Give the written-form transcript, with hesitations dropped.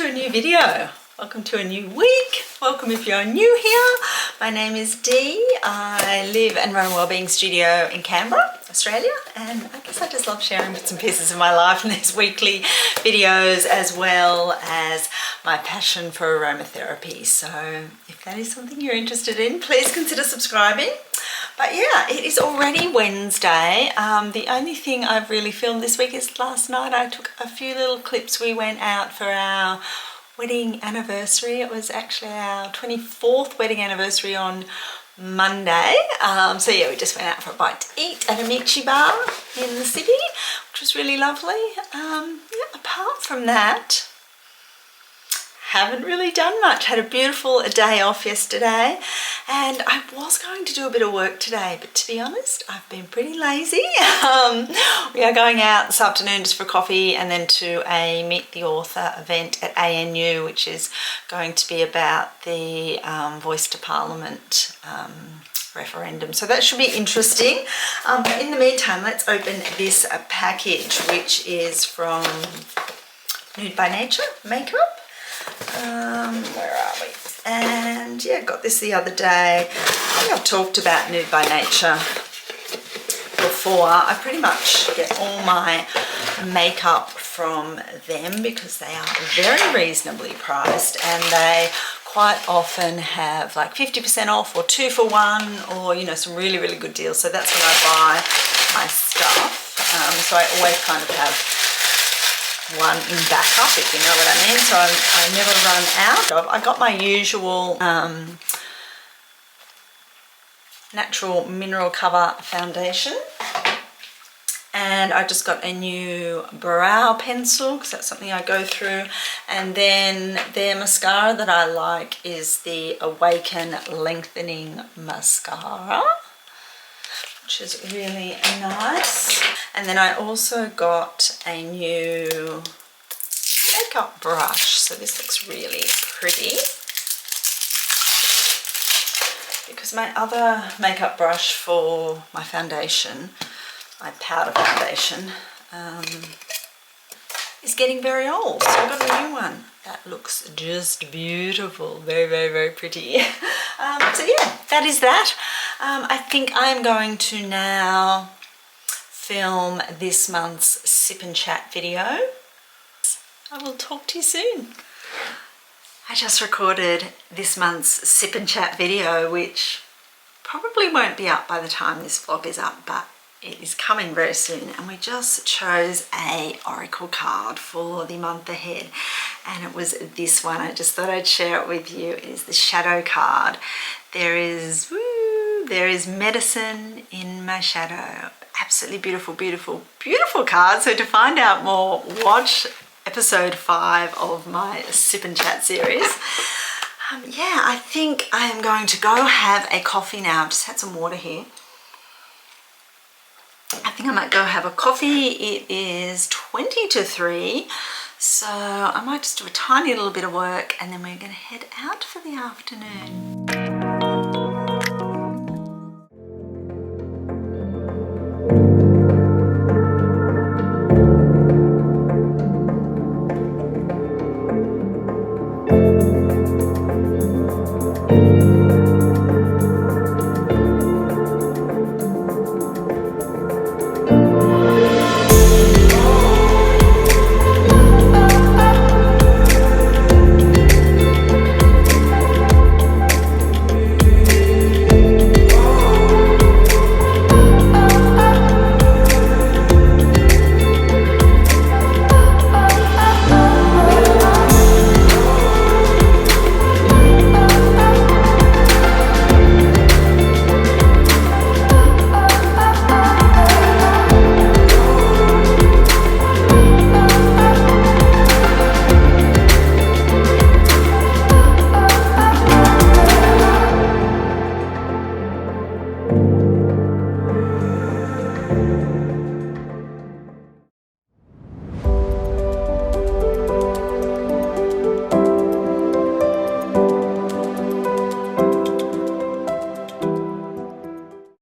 to a new video. Welcome to a new week. Welcome if you're new here. My name is Dee. I live and run a wellbeing studio in Canberra, Australia, and I guess I just love sharing bits and pieces of my life in these weekly videos, as well as my passion for aromatherapy. So if that is something you're interested in, please consider subscribing. But yeah, it is already Wednesday. The only thing I've really filmed this week is last night I took a few little clips. We went out for our wedding anniversary. It was actually our 24th wedding anniversary on Monday. So yeah, we just went out for a bite to eat at a Michi bar in the city, which was really lovely. Yeah, apart from that, haven't really done much. Had a beautiful day off yesterday, and I was going to do a bit of work today, but to be honest, I've been pretty lazy. We are going out this afternoon just for coffee and then to a Meet the Author event at ANU, which is going to be about the Voice to Parliament referendum. So that should be interesting. But in the meantime, let's open this package, which is from Nude by Nature Makeup. Where are we? And yeah, got this the other day. I think I've talked about Nude by Nature before. I pretty much get all my makeup from them because they are very reasonably priced, and they quite often have like 50% off or 2 for 1, or you know, some really good deals. So that's when I buy my stuff. So I always kind of have one in backup, if you know what I mean, so I never run out of. I got my usual natural mineral cover foundation, and I just got a new brow pencil because that's something I go through, and then their mascara that I like is the Awaken Lengthening Mascara, which is really nice. And then I also got a new makeup brush. So this looks really pretty, because my other makeup brush for my foundation, my powder foundation, is getting very old. So I got a new one that looks just beautiful. Very pretty. So yeah, that is that. I think I'm going to now film this month's sip and chat video. I will talk to you soon. I just recorded this month's sip and chat video, which probably won't be up by the time this vlog is up, but it is coming very soon. And we just chose a oracle card for the month ahead, and it was this one. I just thought I'd share it with you. It is the shadow card. There is medicine in my shadow. Absolutely beautiful card. So to find out more, watch episode 5 of my sip and chat series. Yeah, I think I am going to go have a coffee now. I've just had some water here. I think I might go have a coffee. It is 20 to 3, so I might just do a tiny little bit of work, and then we're going to head out for the afternoon.